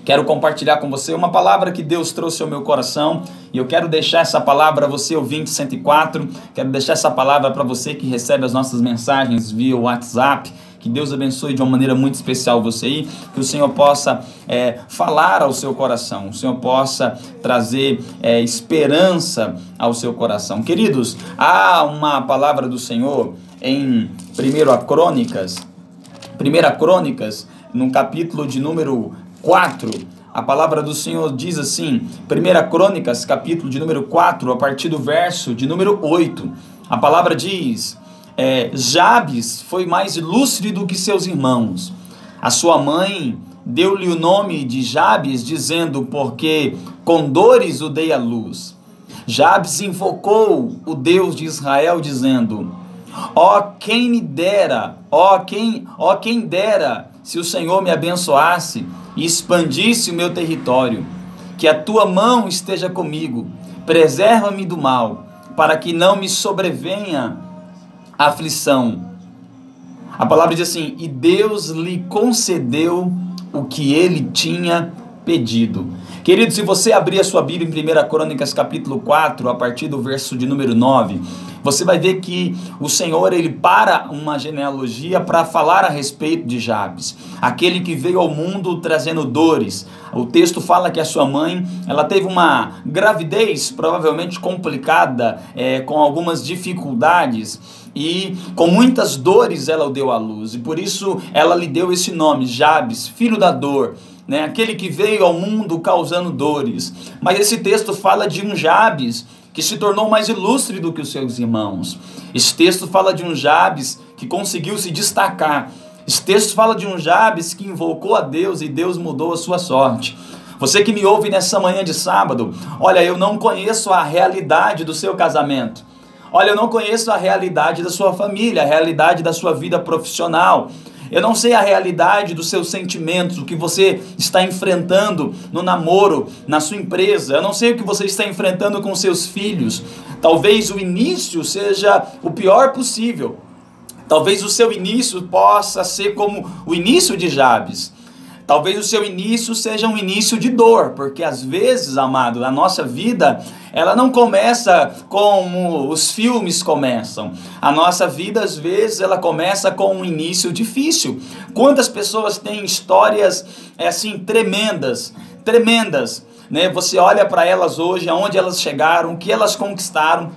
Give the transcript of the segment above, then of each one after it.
Quero compartilhar com você uma palavra que Deus trouxe ao meu coração e eu quero deixar essa palavra a você, ouvinte 104, quero deixar essa palavra para você que recebe as nossas mensagens via WhatsApp. Que Deus abençoe de uma maneira muito especial você aí, que o Senhor possa falar ao seu coração, o Senhor possa trazer esperança ao seu coração. Queridos, há uma palavra do Senhor em 1 Crônicas, no capítulo de número 4, a palavra do Senhor diz assim, 1 Crônicas, capítulo de número 4, a partir do verso de número 8, a palavra diz... Jabes foi mais ilustre do que seus irmãos. A sua mãe deu-lhe o nome de Jabes, dizendo, porque com dores o dei à luz. Jabes invocou o Deus de Israel, dizendo, quem me dera, quem dera, se o Senhor me abençoasse e expandisse o meu território, que a tua mão esteja comigo, preserva-me do mal, para que não me sobrevenha aflição. A palavra diz assim, e Deus lhe concedeu o que ele tinha pedido. Querido, se você abrir a sua Bíblia em 1 Crônicas capítulo 4, a partir do verso de número 9, você vai ver que o Senhor, ele para uma genealogia para falar a respeito de Jabes, aquele que veio ao mundo trazendo dores. O texto fala que a sua mãe, ela teve uma gravidez provavelmente complicada, com algumas dificuldades, e com muitas dores ela o deu à luz, e por isso ela lhe deu esse nome, Jabes, filho da dor, né? Aquele que veio ao mundo causando dores. Mas esse texto fala de um Jabes que se tornou mais ilustre do que os seus irmãos. Esse texto fala de um Jabes que conseguiu se destacar. Esse texto fala de um Jabes que invocou a Deus e Deus mudou a sua sorte. Você que me ouve nessa manhã de sábado, olha, eu não conheço a realidade do seu casamento. Olha, eu não conheço a realidade da sua família, a realidade da sua vida profissional. Eu não sei a realidade dos seus sentimentos, o que você está enfrentando no namoro, na sua empresa. Eu não sei o que você está enfrentando com seus filhos. Talvez o início seja o pior possível. Talvez o seu início possa ser como o início de Jabes. Talvez o seu início seja um início de dor, porque às vezes, amado, a nossa vida, ela não começa como os filmes começam. A nossa vida, às vezes, ela começa com um início difícil. Quantas pessoas têm histórias, assim, tremendas, né? Você olha para elas hoje, aonde elas chegaram, o que elas conquistaram,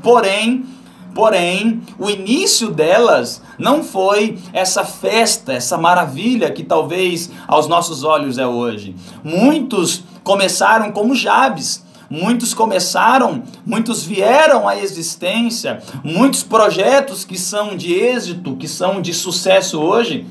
Porém, o início delas não foi essa festa, essa maravilha que talvez aos nossos olhos é hoje. Muitos começaram como Jabes, muitos vieram à existência, muitos projetos que são de êxito, que são de sucesso hoje,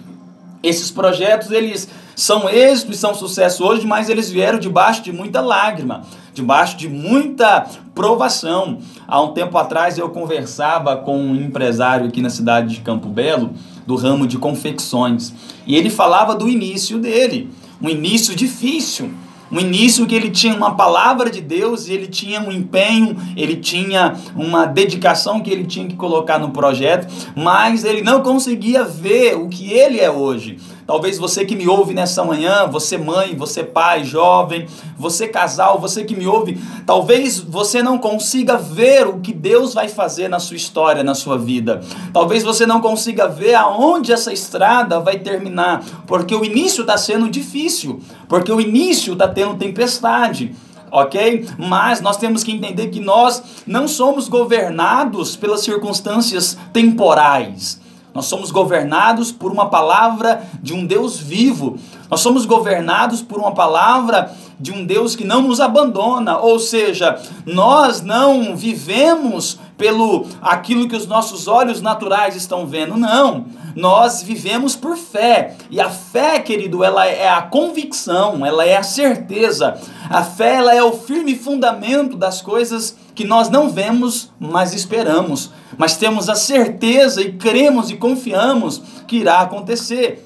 esses projetos eles são êxito e são sucesso hoje, mas eles vieram debaixo de muita lágrima, debaixo de muita provação. Há um tempo atrás eu conversava com um empresário aqui na cidade de Campo Belo, do ramo de confecções, e ele falava do início dele, um início difícil, um início que ele tinha uma palavra de Deus, e ele tinha um empenho, ele tinha uma dedicação que ele tinha que colocar no projeto, mas ele não conseguia ver o que ele é hoje. Talvez você que me ouve nessa manhã, você mãe, você pai, jovem, você casal, você que me ouve, talvez você não consiga ver o que Deus vai fazer na sua história, na sua vida. Talvez você não consiga ver aonde essa estrada vai terminar, porque o início está sendo difícil, porque o início está tendo tempestade. Ok? Mas nós temos que entender que nós não somos governados pelas circunstâncias temporais. Nós somos governados por uma palavra de um Deus vivo. Nós somos governados por uma palavra de um Deus que não nos abandona. Ou seja, nós não vivemos pelo aquilo que os nossos olhos naturais estão vendo. Não. Nós vivemos por fé. E a fé, querido, ela é a convicção, ela é a certeza. A fé, ela é o firme fundamento das coisas que nós não vemos, mas esperamos. Mas temos a certeza e cremos e confiamos que irá acontecer.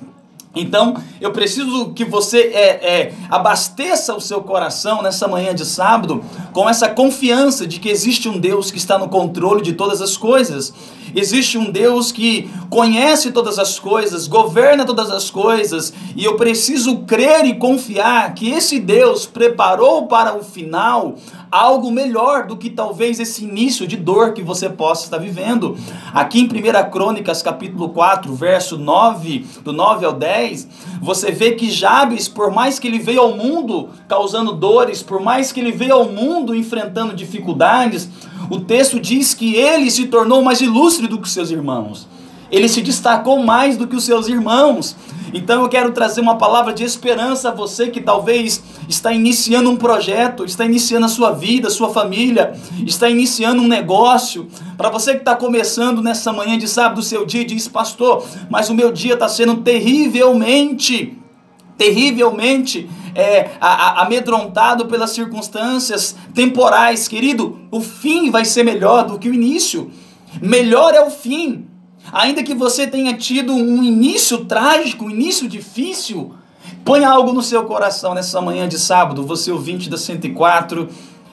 Então, eu preciso que você abasteça o seu coração nessa manhã de sábado com essa confiança de que existe um Deus que está no controle de todas as coisas Existe um Deus que conhece todas as coisas, governa todas as coisas, e eu preciso crer e confiar que esse Deus preparou para o final algo melhor do que talvez esse início de dor que você possa estar vivendo. Aqui em 1 Crônicas, capítulo 4, verso 9, do 9 ao 10, você vê que Jabes, por mais que ele veio ao mundo causando dores, por mais que ele veio ao mundo enfrentando dificuldades, o texto diz que ele se tornou mais ilustre do que seus irmãos. Ele se destacou mais do que os seus irmãos. Então eu quero trazer uma palavra de esperança a você que talvez está iniciando um projeto, está iniciando a sua vida, a sua família, está iniciando um negócio. Para você que está começando nessa manhã de sábado o seu dia e diz: pastor, mas o meu dia está sendo terrivelmente amedrontado pelas circunstâncias temporais. Querido, o fim vai ser melhor do que o início. Melhor é o fim. Ainda que você tenha tido um início trágico, um início difícil, ponha algo no seu coração nessa manhã de sábado, você ouvinte da 104,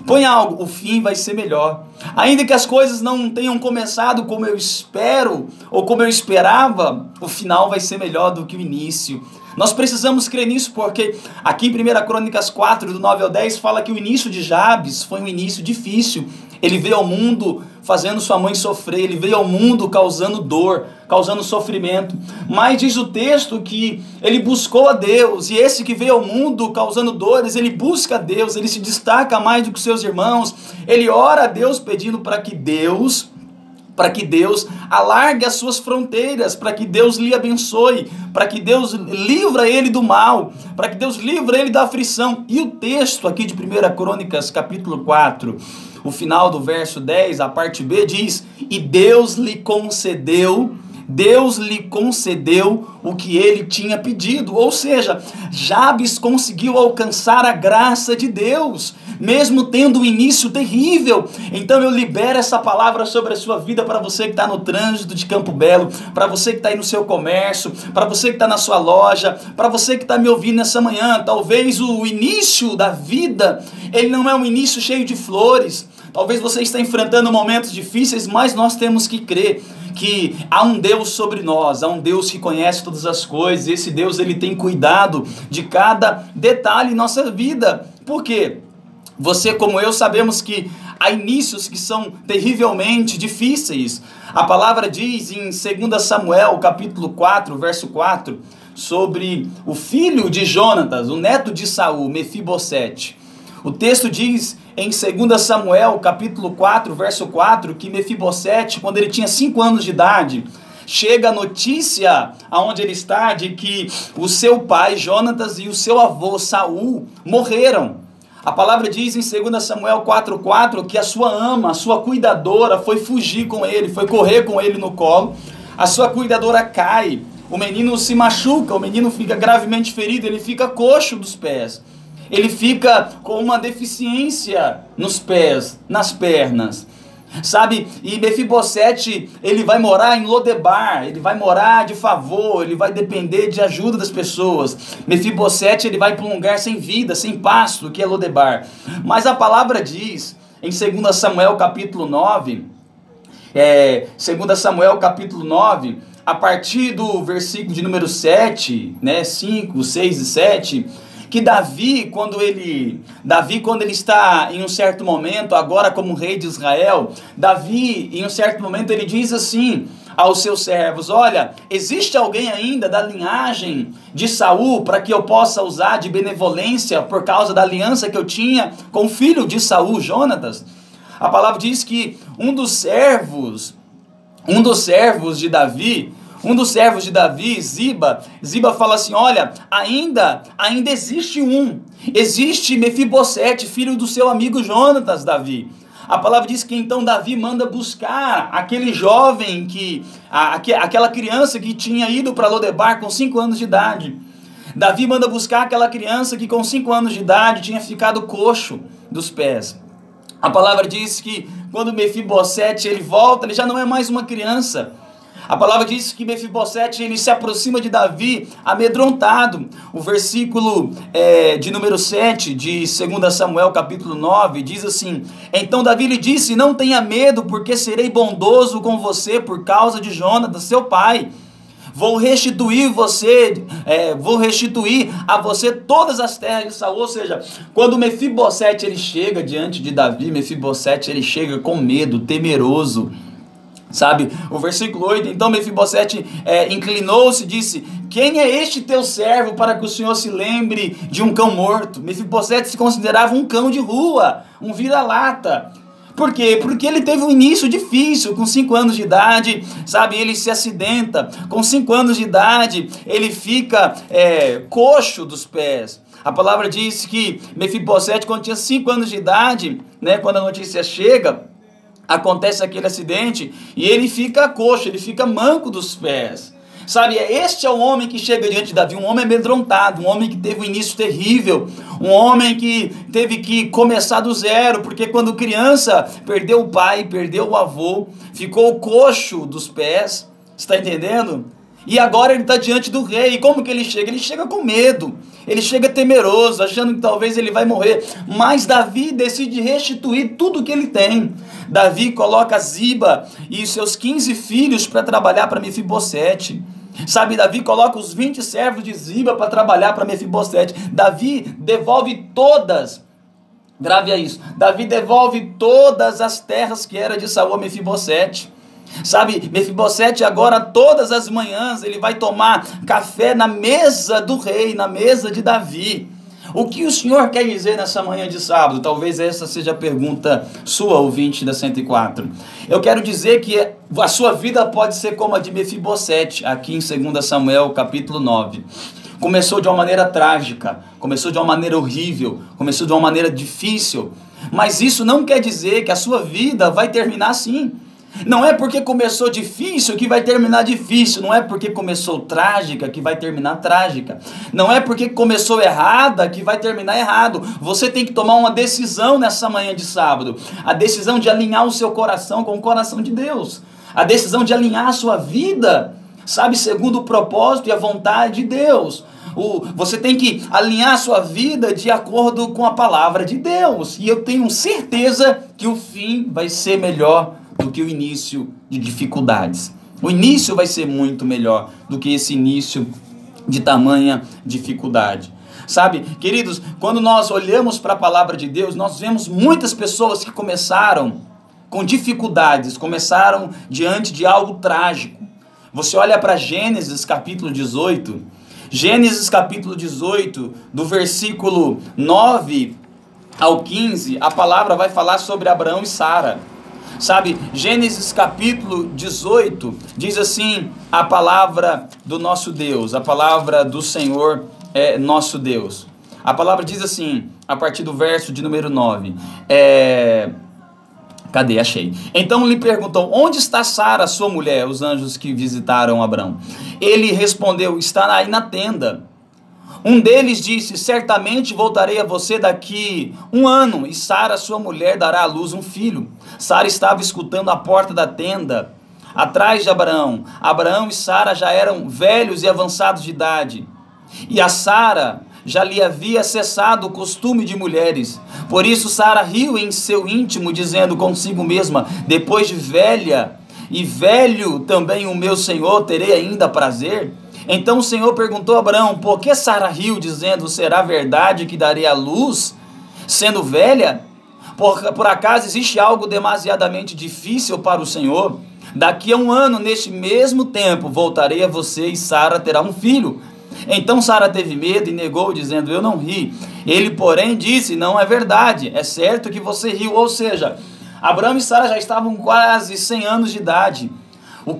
ponha algo, o fim vai ser melhor. Ainda que as coisas não tenham começado como eu espero, ou como eu esperava, o final vai ser melhor do que o início. Nós precisamos crer nisso, porque aqui em 1 Crônicas 4, do 9 ao 10, fala que o início de Jabes foi um início difícil. Ele veio ao mundo fazendo sua mãe sofrer, ele veio ao mundo causando dor, causando sofrimento. Mas diz o texto que ele buscou a Deus, e esse que veio ao mundo causando dores, ele busca a Deus, ele se destaca mais do que seus irmãos, ele ora a Deus pedindo para que Deus alargue as suas fronteiras, para que Deus lhe abençoe, para que Deus livra ele do mal, para que Deus livra ele da aflição. E o texto aqui de 1 Crônicas, capítulo 4, o final do verso 10, a parte B, diz: e Deus lhe concedeu o que ele tinha pedido. Ou seja, Jabes conseguiu alcançar a graça de Deus, mesmo tendo um início terrível. Então eu libero essa palavra sobre a sua vida, para você que está no trânsito de Campo Belo, para você que está aí no seu comércio, para você que está na sua loja, para você que está me ouvindo nessa manhã. Talvez o início da vida, ele não é um início cheio de flores. Talvez você esteja enfrentando momentos difíceis, mas nós temos que crer que há um Deus sobre nós, há um Deus que conhece todas as coisas. E esse Deus, ele tem cuidado de cada detalhe em nossa vida. Por quê? Você, como eu, sabemos que há inícios que são terrivelmente difíceis. A palavra diz em 2 Samuel, capítulo 4, verso 4, sobre o filho de Jonatas, o neto de Saul, Mefibosete. O texto diz em 2 Samuel, capítulo 4, verso 4, que Mefibosete, quando ele tinha 5 anos de idade, chega a notícia aonde ele está de que o seu pai, Jonatas, e o seu avô, Saul, morreram. A palavra diz em 2 Samuel 4,4 que a sua ama, a sua cuidadora, foi fugir com ele, foi correr com ele no colo. A sua cuidadora cai, o menino se machuca, o menino fica gravemente ferido, ele fica coxo dos pés. Ele fica com uma deficiência nos pés, nas pernas, sabe? E Mefibosete, ele vai morar em Lodebar, ele vai morar de favor, ele vai depender de ajuda das pessoas. Mefibosete, ele vai para um lugar sem vida, sem pasto, que é Lodebar. Mas a palavra diz, em 2 Samuel capítulo 9, 2 Samuel capítulo 9, a partir do versículo de número 7, 5, 6 e 7... que Davi, quando ele está em um certo momento, agora como rei de Israel, Davi, em um certo momento, ele diz assim aos seus servos: olha, existe alguém ainda da linhagem de Saul para que eu possa usar de benevolência por causa da aliança que eu tinha com o filho de Saul, Jonatas? A palavra diz que um dos servos de Davi, Ziba fala assim: olha, ainda existe Mefibosete, filho do seu amigo Jonatas, Davi. A palavra diz que então Davi manda buscar aquele jovem, aquela criança que tinha ido para Lodebar com 5 anos de idade. Davi manda buscar aquela criança que com 5 anos de idade tinha ficado coxo dos pés. A palavra diz que quando Mefibosete ele volta, ele já não é mais uma criança. A palavra diz que Mefibosete, ele se aproxima de Davi amedrontado. O versículo de número 7 de 2 Samuel capítulo 9 diz assim: então Davi lhe disse: não tenha medo, porque serei bondoso com você por causa de Jonatas, seu pai. Vou restituir a você todas as terras de Saul. Ou seja, quando Mefibosete ele chega diante de Davi, Mefibosete ele chega com medo, temeroso. Sabe, o versículo 8, então Mefibosete inclinou-se e disse: quem é este teu servo para que o Senhor se lembre de um cão morto? Mefibosete se considerava um cão de rua, um vira-lata. Por quê? Porque ele teve um início difícil, com 5 anos de idade, sabe, ele se acidenta, com 5 anos de idade, ele fica coxo dos pés. A palavra diz que Mefibosete, quando tinha 5 anos de idade, né, quando a notícia chega, acontece aquele acidente, e ele fica coxo, ele fica manco dos pés. Sabe, este é o homem que chega diante de Davi, um homem amedrontado, um homem que teve um início terrível, um homem que teve que começar do zero, porque quando criança perdeu o pai, perdeu o avô, ficou coxo dos pés, está entendendo? E agora ele está diante do rei. E como que ele chega? Ele chega com medo, ele chega temeroso, achando que talvez ele vai morrer. Mas Davi decide restituir tudo que ele tem. Davi coloca Ziba e seus 15 filhos para trabalhar para Mefibosete. Sabe, Davi coloca os 20 servos de Ziba para trabalhar para Mefibosete. Davi devolve todas, grave a isso, Davi devolve todas as terras que era de Saul a Mefibosete. Sabe, Mefibosete agora todas as manhãs ele vai tomar café na mesa do rei, na mesa de Davi. O que o Senhor quer dizer nessa manhã de sábado? Talvez essa seja a pergunta sua, ouvinte da 104. Eu quero dizer que a sua vida pode ser como a de Mefibosete, aqui em 2 Samuel capítulo 9. Começou de uma maneira trágica, começou de uma maneira horrível, começou de uma maneira difícil, mas isso não quer dizer que a sua vida vai terminar assim. Não é porque começou difícil que vai terminar difícil. Não é porque começou trágica que vai terminar trágica. Não é porque começou errada que vai terminar errado. Você tem que tomar uma decisão nessa manhã de sábado. A decisão de alinhar o seu coração com o coração de Deus. A decisão de alinhar a sua vida, sabe, segundo o propósito e a vontade de Deus. Você tem que alinhar a sua vida de acordo com a palavra de Deus. E eu tenho certeza que o fim vai ser melhor do que o início de dificuldades. O início vai ser muito melhor do que esse início de tamanha dificuldade. Sabe, queridos, quando nós olhamos para a palavra de Deus, nós vemos muitas pessoas que começaram com dificuldades, começaram diante de algo trágico. Você olha para Gênesis capítulo 18, Gênesis capítulo 18, do versículo 9 ao 15, a palavra vai falar sobre Abraão e Sara. Sabe, Gênesis capítulo 18, diz assim a palavra do nosso Deus, a palavra do Senhor é nosso Deus. A palavra diz assim, a partir do verso de número 9, cadê? Achei. Então lhe perguntou: onde está Sara, sua mulher? Os anjos que visitaram Abraão. Ele respondeu: está aí na tenda. Um deles disse: certamente voltarei a você daqui 1 ano, e Sara, sua mulher, dará à luz um filho. Sara estava escutando a porta da tenda, atrás de Abraão. Abraão e Sara já eram velhos e avançados de idade, e a Sara já lhe havia cessado o costume de mulheres. Por isso Sara riu em seu íntimo, dizendo consigo mesma: depois de velha e velho também o meu senhor, terei ainda prazer? Então o Senhor perguntou a Abraão: por que Sara riu, dizendo: será verdade que darei à luz, sendo velha? Por acaso existe algo demasiadamente difícil para o Senhor? Daqui a 1 ano, neste mesmo tempo, voltarei a você e Sara terá um filho. Então Sara teve medo e negou, dizendo: eu não ri. Ele, porém, disse: não é verdade, é certo que você riu. Ou seja, Abraão e Sara já estavam quase 100 anos de idade. O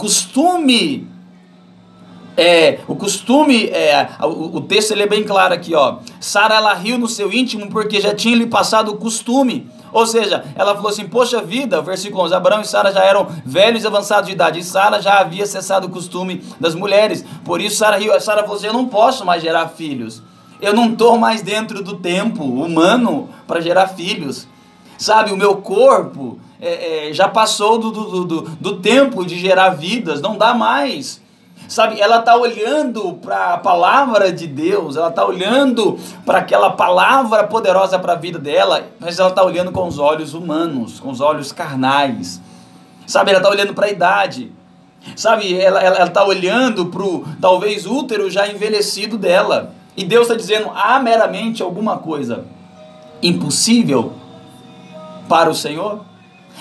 texto ele é bem claro aqui, ó. Sara, ela riu no seu íntimo porque já tinha lhe passado o costume. Ou seja, ela falou assim: poxa vida, versículo 11, Abraão e Sara já eram velhos e avançados de idade, e Sara já havia cessado o costume das mulheres. Por isso Sara riu. Sara falou assim: eu não posso mais gerar filhos. Eu não estou mais dentro do tempo humano para gerar filhos. Sabe, o meu corpo já passou do tempo de gerar vidas, não dá mais. Sabe, ela está olhando para a palavra de Deus, ela está olhando para aquela palavra poderosa para a vida dela, mas ela está olhando com os olhos humanos, com os olhos carnais. Sabe, ela está olhando para a idade. Sabe, ela está olhando para o, talvez, útero já envelhecido dela. E Deus está dizendo, há meramente alguma coisa impossível para o Senhor?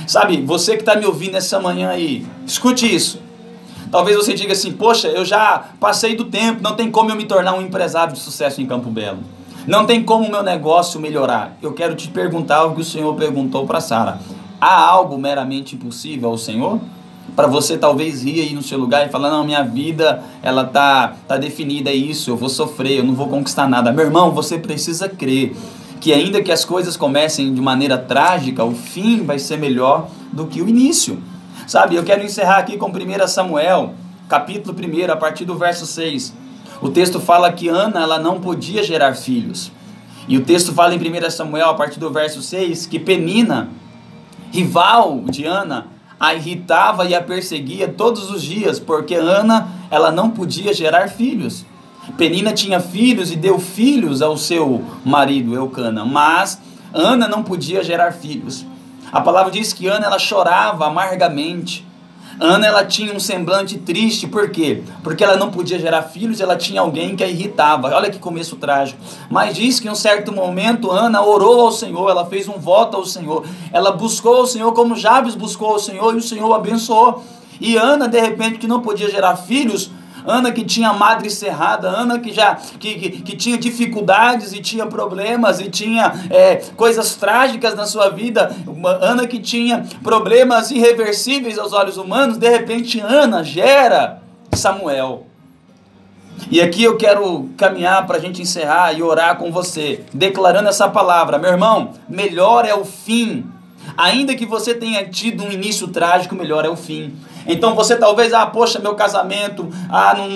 Sabe, você que está me ouvindo essa manhã aí, escute isso. Talvez você diga assim, poxa, eu já passei do tempo, não tem como eu me tornar um empresário de sucesso em Campo Belo. Não tem como o meu negócio melhorar. Eu quero te perguntar algo que o Senhor perguntou para Sara. Há algo meramente impossível ao Senhor? Para você talvez rir aí no seu lugar e falar, não, minha vida, ela tá definida, é isso, eu vou sofrer, eu não vou conquistar nada. Meu irmão, você precisa crer que ainda que as coisas comecem de maneira trágica, o fim vai ser melhor do que o início. Sabe, eu quero encerrar aqui com 1 Samuel, capítulo 1, a partir do verso 6. O texto fala que Ana, ela não podia gerar filhos. E o texto fala em 1 Samuel, a partir do verso 6, que Penina, rival de Ana, a irritava e a perseguia todos os dias, porque Ana, ela não podia gerar filhos. Penina tinha filhos e deu filhos ao seu marido, Eucana, mas Ana não podia gerar filhos. A palavra diz que Ana, ela chorava amargamente. Ana, ela tinha um semblante triste, por quê? Porque ela não podia gerar filhos, ela tinha alguém que a irritava. Olha que começo trágico. Mas diz que em um certo momento Ana orou ao Senhor, ela fez um voto ao Senhor. Ela buscou ao Senhor como Jabes buscou ao Senhor e o Senhor o abençoou. E Ana, de repente, que não podia gerar filhos, Ana que tinha madre cerrada, Ana que tinha dificuldades e tinha problemas e tinha coisas trágicas na sua vida, Ana que tinha problemas irreversíveis aos olhos humanos, de repente Ana gera Samuel. E aqui eu quero caminhar para a gente encerrar e orar com você, declarando essa palavra. Meu irmão, melhor é o fim. Ainda que você tenha tido um início trágico, melhor é o fim. Então você talvez, poxa, meu casamento,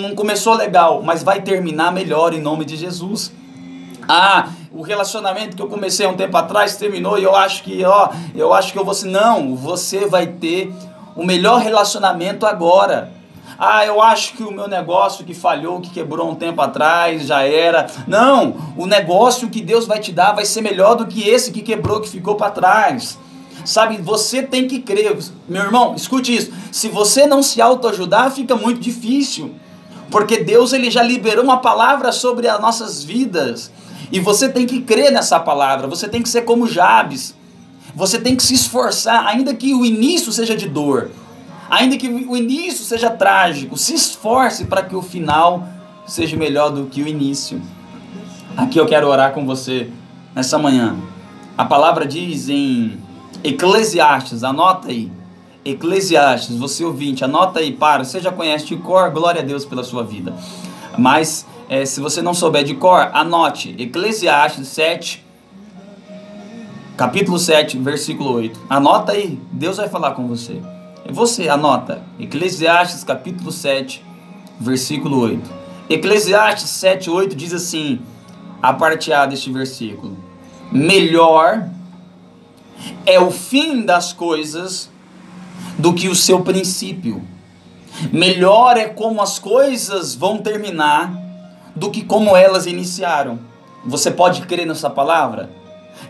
não começou legal, mas vai terminar melhor em nome de Jesus. O relacionamento que eu comecei há um tempo atrás terminou e eu acho que eu vou assim. Não, você vai ter o melhor relacionamento agora. Eu acho que o meu negócio que falhou, que quebrou um tempo atrás, já era. Não, o negócio que Deus vai te dar vai ser melhor do que esse que quebrou, que ficou para trás. Sabe, você tem que crer. Meu irmão, escute isso. Se você não se autoajudar, fica muito difícil. Porque Deus, ele já liberou uma palavra sobre as nossas vidas. E você tem que crer nessa palavra. Você tem que ser como Jabes. Você tem que se esforçar, ainda que o início seja de dor. Ainda que o início seja trágico. Se esforce para que o final seja melhor do que o início. Aqui eu quero orar com você nessa manhã. A palavra diz em Eclesiastes, anota aí, Eclesiastes, você ouvinte, anota aí, você já conhece de cor, glória a Deus pela sua vida, mas se você não souber de cor, anote, Eclesiastes 7, capítulo 7, versículo 8, anota aí, Deus vai falar com você, você anota, Eclesiastes capítulo 7, versículo 8, Eclesiastes 7, 8 diz assim, a parte A deste versículo, melhor é o fim das coisas do que o seu princípio. Melhor é como as coisas vão terminar do que como elas iniciaram. Você pode crer nessa palavra?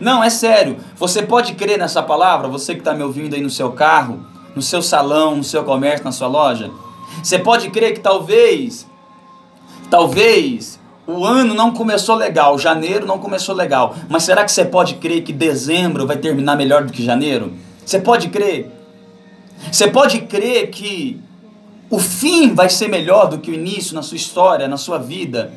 Não, é sério. Você pode crer nessa palavra? Você que está me ouvindo aí no seu carro, no seu salão, no seu comércio, na sua loja. Você pode crer que talvez o ano não começou legal, janeiro não começou legal, mas será que você pode crer que dezembro vai terminar melhor do que janeiro? Você pode crer? Você pode crer que o fim vai ser melhor do que o início na sua história, na sua vida?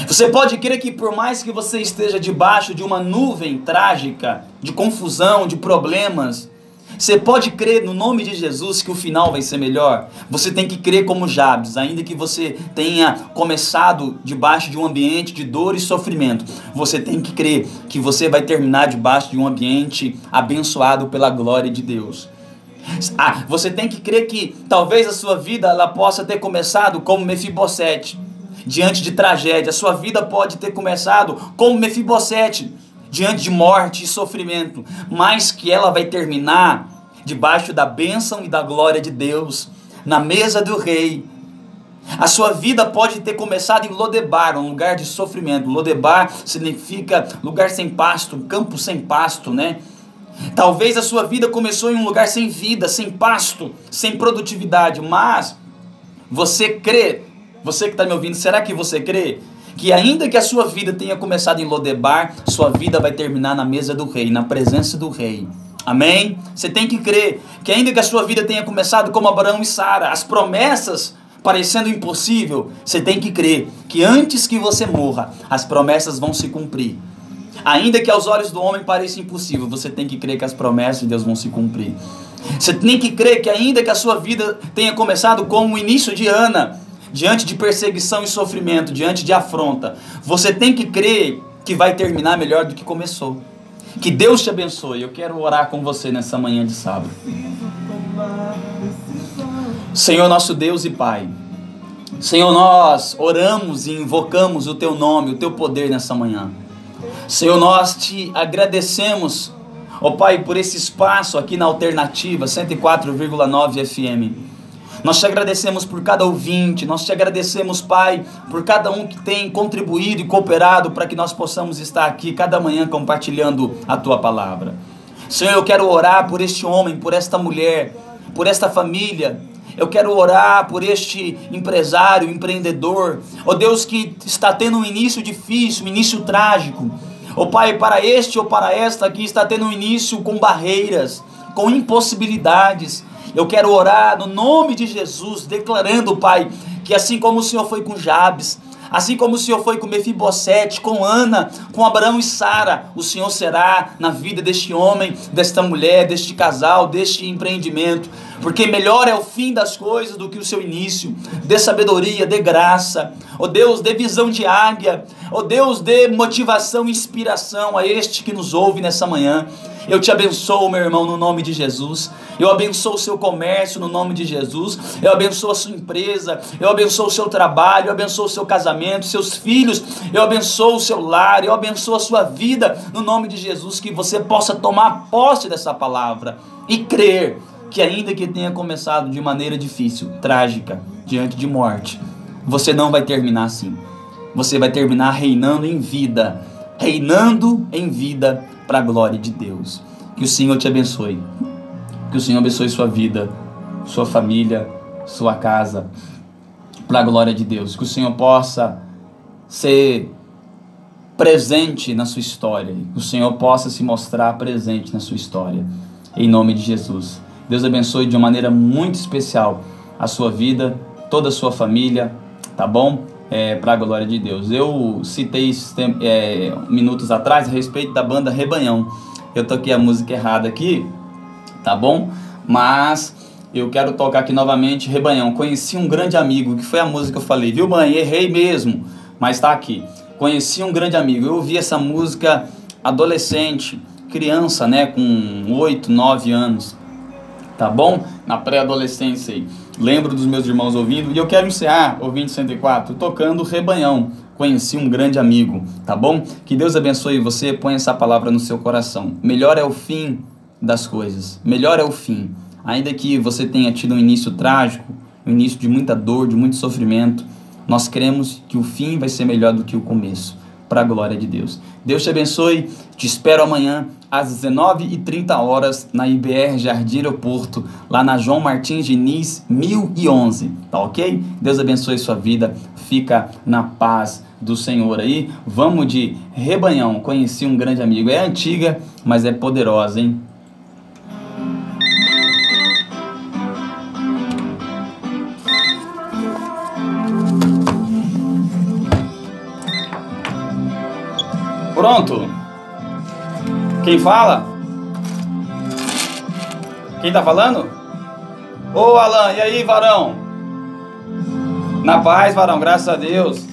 Você pode crer que por mais que você esteja debaixo de uma nuvem trágica, de confusão, de problemas, você pode crer no nome de Jesus que o final vai ser melhor? Você tem que crer como Jabes, ainda que você tenha começado debaixo de um ambiente de dor e sofrimento. Você tem que crer que você vai terminar debaixo de um ambiente abençoado pela glória de Deus. Você tem que crer que talvez a sua vida ela possa ter começado como Mefibosete, diante de tragédia. A sua vida pode ter começado como Mefibosete, diante de morte e sofrimento, mas que ela vai terminar debaixo da bênção e da glória de Deus, na mesa do rei. A sua vida pode ter começado em Lodebar, um lugar de sofrimento. Lodebar significa lugar sem pasto, campo sem pasto, né? Talvez a sua vida começou em um lugar sem vida, sem pasto, sem produtividade, mas você crê, você que está me ouvindo, será que você crê que ainda que a sua vida tenha começado em Lodebar, sua vida vai terminar na mesa do rei, na presença do rei? Amém? Você tem que crer que ainda que a sua vida tenha começado como Abraão e Sara, as promessas parecendo impossível, você tem que crer que antes que você morra, as promessas vão se cumprir. Ainda que aos olhos do homem pareça impossível, você tem que crer que as promessas de Deus vão se cumprir. Você tem que crer que ainda que a sua vida tenha começado como o início de Ana, diante de perseguição e sofrimento, diante de afronta, você tem que crer que vai terminar melhor do que começou. Que Deus te abençoe. Eu quero orar com você nessa manhã de sábado. Senhor nosso Deus e Pai, Senhor, nós oramos e invocamos o Teu nome, o Teu poder nessa manhã. Senhor, nós te agradecemos, ó Pai, por esse espaço aqui na Alternativa 104,9 FM. Nós te agradecemos por cada ouvinte, nós te agradecemos, Pai, por cada um que tem contribuído e cooperado para que nós possamos estar aqui cada manhã compartilhando a Tua palavra. Senhor, eu quero orar por este homem, por esta mulher, por esta família. Eu quero orar por este empresário, empreendedor, ó Deus, que está tendo um início difícil, um início trágico. Ó Pai, para este ou para esta que está tendo um início com barreiras, com impossibilidades. Eu quero orar no nome de Jesus, declarando, Pai, que assim como o Senhor foi com Jabes, assim como o Senhor foi com Mefibosete, com Ana, com Abraão e Sara, o Senhor será na vida deste homem, desta mulher, deste casal, deste empreendimento. Porque melhor é o fim das coisas do que o seu início. Dê sabedoria, dê graça. Ó Deus, dê visão de águia. Ó Deus, dê motivação e inspiração a este que nos ouve nessa manhã. Eu te abençoo, meu irmão, no nome de Jesus. Eu abençoo o seu comércio no nome de Jesus. Eu abençoo a sua empresa. Eu abençoo o seu trabalho. Eu abençoo o seu casamento, seus filhos. Eu abençoo o seu lar. Eu abençoo a sua vida no nome de Jesus. Que você possa tomar posse dessa palavra e crer que ainda que tenha começado de maneira difícil, trágica, diante de morte, você não vai terminar assim. Você vai terminar reinando em vida para a glória de Deus. Que o Senhor te abençoe. Que o Senhor abençoe sua vida, sua família, sua casa, para a glória de Deus. Que o Senhor possa ser presente na sua história. Que o Senhor possa se mostrar presente na sua história. Em nome de Jesus. Deus abençoe de uma maneira muito especial a sua vida, toda a sua família, tá bom? Para a glória de Deus. Eu citei minutos atrás a respeito da banda Rebanhão. Eu toquei a música errada aqui, tá bom? Mas eu quero tocar aqui novamente Rebanhão. Conheci um grande amigo, que foi a música que eu falei, viu, mãe? Errei mesmo, mas tá aqui. Conheci um grande amigo. Eu ouvi essa música adolescente, criança, né, com 8, 9 anos. Tá bom? Na pré-adolescência aí. Lembro dos meus irmãos ouvindo. E eu quero encerrar, ouvinte 104, tocando Rebanhão. Conheci um grande amigo. Tá bom? Que Deus abençoe você. Põe essa palavra no seu coração. Melhor é o fim das coisas. Melhor é o fim. Ainda que você tenha tido um início trágico, um início de muita dor, de muito sofrimento, nós cremos que o fim vai ser melhor do que o começo. Para a glória de Deus. Deus te abençoe. Te espero amanhã às 19h30 na IBR Jardim Aeroporto, lá na João Martins Diniz 1011, tá ok? Deus abençoe sua vida, fica na paz do Senhor aí. Vamos de Rebanhão. Conheci um grande amigo, é antiga, mas é poderosa, hein? Pronto? Quem fala? Quem tá falando? Ô Alan, e aí, varão? Na paz, varão, graças a Deus.